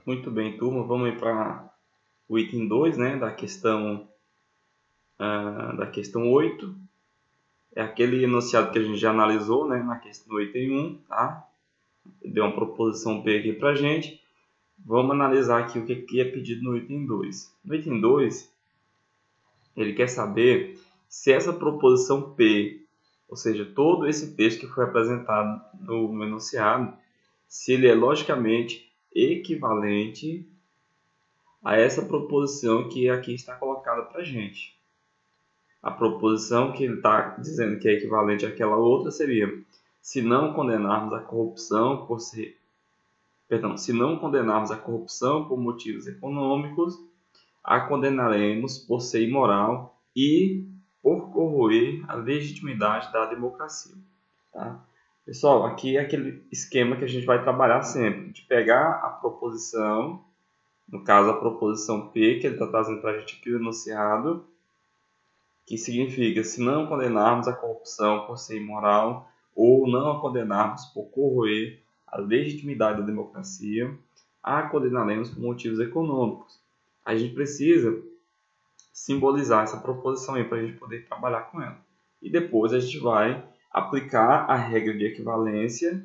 Muito bem, turma. Vamos ir para o item 2, né, da questão 8. É aquele enunciado que a gente já analisou, né, no item 1, tá? Deu uma proposição P aqui para a gente. Vamos analisar aqui o que é pedido no item 2. No item 2, ele quer saber se essa proposição P, ou seja, todo esse texto que foi apresentado no enunciado, se ele é logicamente equivalente a essa proposição que aqui está colocada para a gente. A proposição que ele está dizendo que é equivalente àquela outra seria: se não condenarmos a corrupção se não condenarmos a corrupção por motivos econômicos, a condenaremos por ser imoral e por corroer a legitimidade da democracia. Tá? Pessoal, aqui é aquele esquema que a gente vai trabalhar sempre, de pegar a proposição, no caso a proposição P, que ele está trazendo para a gente aqui o enunciado, que significa: se não condenarmos a corrupção por ser imoral ou não a condenarmos por corroer a legitimidade da democracia, a condenaremos por motivos econômicos. A gente precisa simbolizar essa proposição aí para a gente poder trabalhar com ela. E depois a gente vai aplicar a regra de equivalência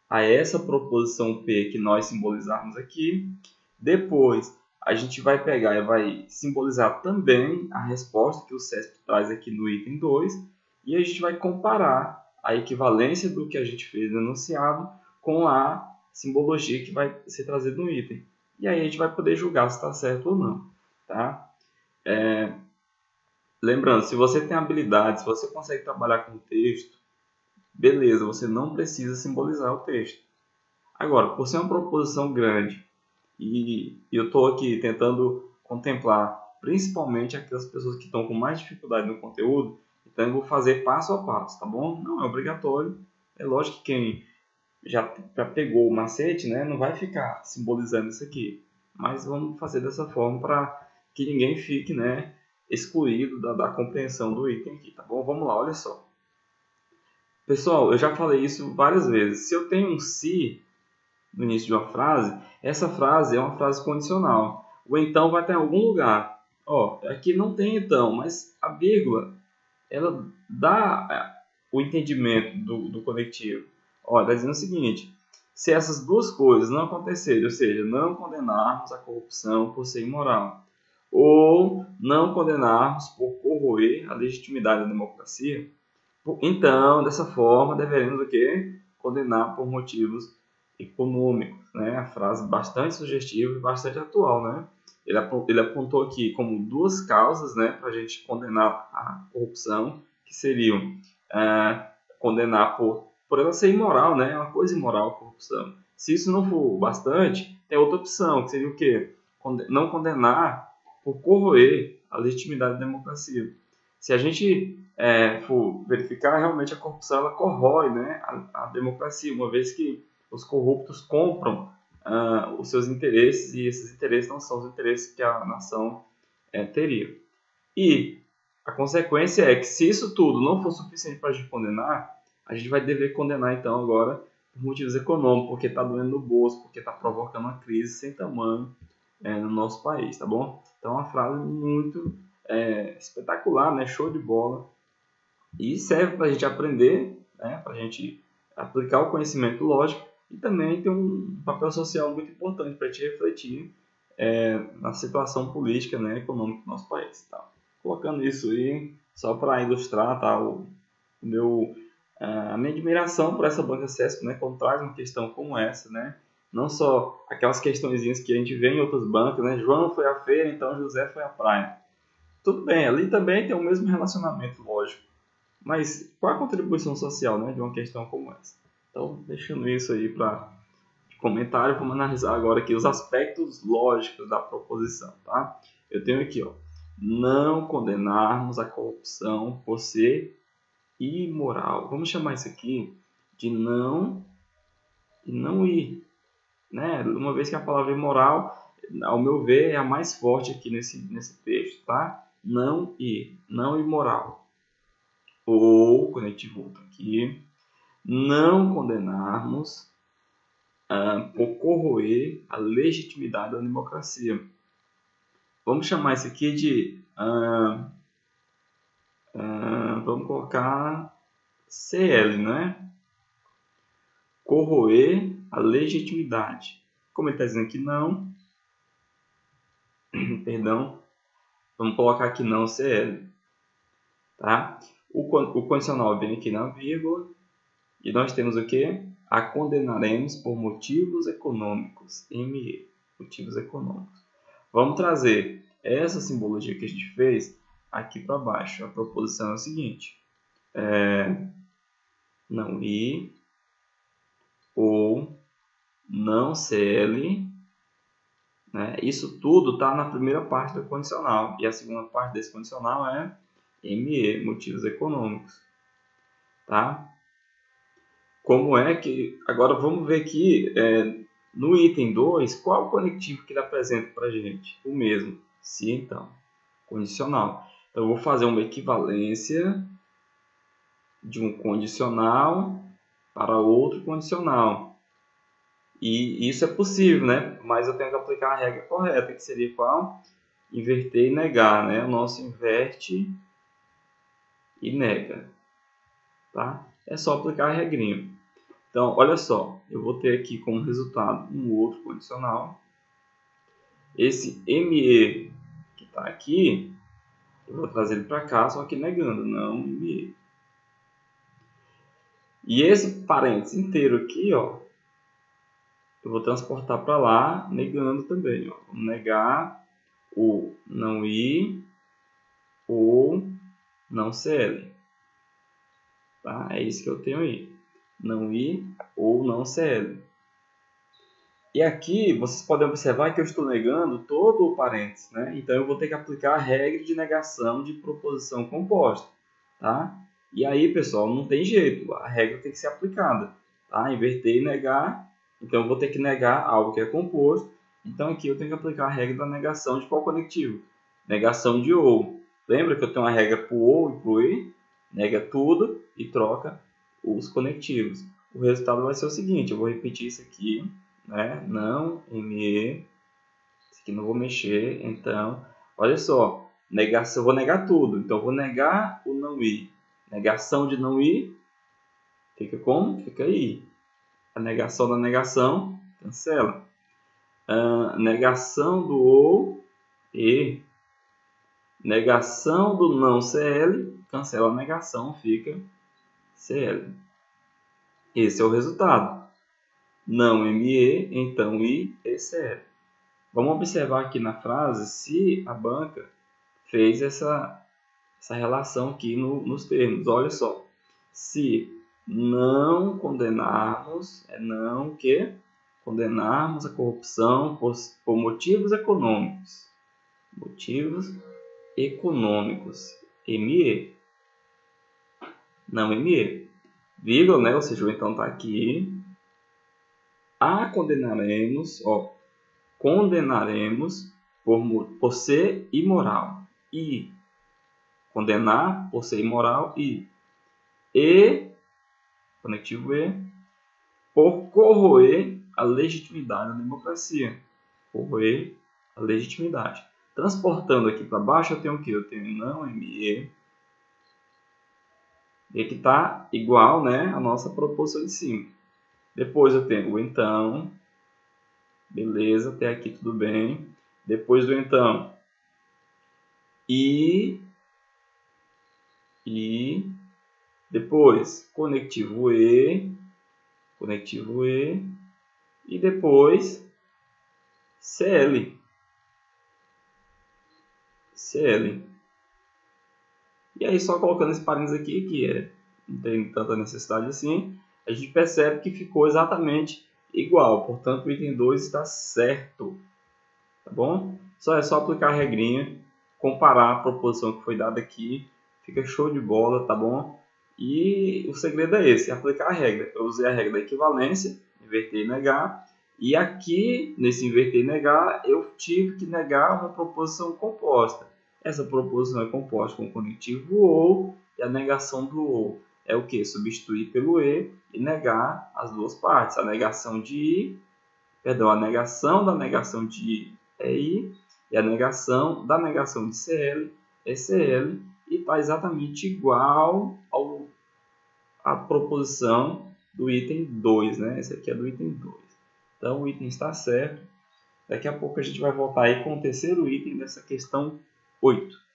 a essa proposição P que nós simbolizarmos aqui. Depois a gente vai pegar e vai simbolizar também a resposta que o CESP traz aqui no item 2 e a gente vai comparar a equivalência do que a gente fez no enunciado com a simbologia que vai ser trazida no item. E aí a gente vai poder julgar se está certo ou não. Tá? Lembrando, se você tem habilidade, se você consegue trabalhar com o texto, beleza, você não precisa simbolizar o texto. Agora, por ser uma proposição grande, e eu estou aqui tentando contemplar principalmente aquelas pessoas que estão com mais dificuldade no conteúdo, então eu vou fazer passo a passo, tá bom? Não é obrigatório. É lógico que quem já pegou o macete, né, não vai ficar simbolizando isso aqui. Mas vamos fazer dessa forma para que ninguém fique, né, excluído da compreensão do item aqui, tá bom? Vamos lá, olha só. Pessoal, eu já falei isso várias vezes. Se eu tenho um se no início de uma frase, essa frase é uma frase condicional. O então vai estar em algum lugar. Ó, aqui não tem então, mas a vírgula, ela dá o entendimento do conectivo. Ó, está dizendo o seguinte: se essas duas coisas não acontecerem, ou seja, não condenarmos a corrupção por ser imoral, ou não condenarmos por corroer a legitimidade da democracia, então, dessa forma, deveremos o quê? Condenar por motivos econômicos, né? A frase bastante sugestiva e bastante atual, né? Ele apontou aqui como duas causas, né, para a gente condenar a corrupção, que seriam condenar por ela ser imoral, né? É uma coisa imoral a corrupção. Se isso não for bastante, tem outra opção, que seria o quê? Não condenar por corroer a legitimidade da democracia. Se a gente for verificar, realmente a corrupção ela corrói, né, a democracia, uma vez que os corruptos compram os seus interesses e esses interesses não são os interesses que a nação teria. E a consequência é que se isso tudo não for suficiente para a gente condenar, a gente vai dever condenar então agora por motivos econômicos, porque está doendo no bolso, porque está provocando uma crise sem tamanho no nosso país, tá bom? Então, é uma frase muito espetacular, né? Show de bola. E serve para a gente aprender, né? Para a gente aplicar o conhecimento lógico e também tem um papel social muito importante para a gente refletir na situação política, né, econômica do nosso país. Tá? Colocando isso aí só para ilustrar, tá, a minha admiração por essa banca CESP, né, quando traz uma questão como essa, né, não só aquelas questõezinhas que a gente vê em outras bancas, né, João foi à feira, então José foi à praia. Tudo bem, ali também tem o mesmo relacionamento lógico, mas qual a contribuição social, né, de uma questão como essa? Então, deixando isso aí para comentário, vamos analisar agora aqui os aspectos lógicos da proposição, tá? Eu tenho aqui, ó, não condenarmos a corrupção por ser imoral. Vamos chamar isso aqui de não e não ir, né? Uma vez que a palavra imoral, ao meu ver, é a mais forte aqui nesse texto, tá? Não ir, não imoral. Ou, quando a gente volta aqui, não condenarmos por corroer a legitimidade da democracia. Vamos chamar isso aqui de... vamos colocar CL, né? Corroer a legitimidade. Como ele está dizendo que não, perdão, vamos colocar aqui não CL. Tá? O condicional vem aqui na vírgula. E nós temos o que? A condenaremos por motivos econômicos. ME. Motivos econômicos. Vamos trazer essa simbologia que a gente fez aqui para baixo. A proposição é o seguinte. Não I ou não CL. Né? Isso tudo está na primeira parte do condicional. E a segunda parte desse condicional é ME. Motivos econômicos. Tá? Como é que... Agora vamos ver aqui, no item 2, qual o conectivo que ele apresenta para a gente? O mesmo. Se, então. Condicional. Então, eu vou fazer uma equivalência de um condicional para outro condicional. E isso é possível, né? Mas eu tenho que aplicar a regra correta, que seria qual? Inverter e negar, né? O nosso inverte e nega. Tá? É só aplicar a regrinha. Então, olha só, eu vou ter aqui como resultado um outro condicional. Esse ME que está aqui, eu vou trazer ele para cá, só que negando, não ME. E esse parênteses inteiro aqui, ó, eu vou transportar para lá, negando também. Ó. Vamos negar o não I ou não CL. Tá? É isso que eu tenho aí. Não I ou não CL. E aqui vocês podem observar que eu estou negando todo o parênteses, né? Então eu vou ter que aplicar a regra de negação de proposição composta, tá? E aí, pessoal, não tem jeito, a regra tem que ser aplicada, tá? Inverter e negar, então eu vou ter que negar algo que é composto. Então aqui eu tenho que aplicar a regra da negação de qual conectivo? Negação de ou. Lembra que eu tenho uma regra para o ou e para o e? Nega tudo e troca os conectivos. O resultado vai ser o seguinte, eu vou repetir isso aqui, né? Não, ME, isso aqui não vou mexer, então, olha só, negação, eu vou negar tudo, então eu vou negar o não I, negação de não I, fica como? Fica I, a negação da negação, cancela, negação do ou, E, negação do não CL, cancela a negação, fica CL, esse é o resultado. Não ME, então I e CL. Vamos observar aqui na frase se a banca fez essa relação aqui nos termos. Olha só. Se não condenarmos, não que condenarmos a corrupção por motivos econômicos. Motivos econômicos. ME. Não ME. Vírgula, né? Ou seja, o então está aqui. A condenaremos, ó, condenaremos por ser imoral. E condenar por ser imoral e conectivo E, por corroer a legitimidade da democracia. Corroer a legitimidade. Transportando aqui para baixo, eu tenho o que? Eu tenho não ME. E aqui está igual, né, a nossa proposição de cima. Depois eu tenho o então. Beleza, até aqui tudo bem. Depois do então. E depois conectivo E. E depois CL. E aí só colocando esse parênteses aqui, que não tem tanta necessidade assim, a gente percebe que ficou exatamente igual. Portanto, o item 2 está certo. Tá bom? É só aplicar a regrinha, comparar a proposição que foi dada aqui, fica show de bola, tá bom? E o segredo é esse, aplicar a regra. Eu usei a regra da equivalência, inverter e negar, e aqui, nesse inverter e negar, eu tive que negar uma proposição composta. Essa proposição é composta com o conectivo ou e a negação do ou. é o que? Substituir pelo E e negar as duas partes. A negação de I, perdão, a negação da negação de I é I, e a negação da negação de CL é CL, e está exatamente igual à proposição do item 2, né? Esse aqui é do item 2. Então, o item está certo. Daqui a pouco a gente vai voltar aí com o terceiro item dessa questão 8.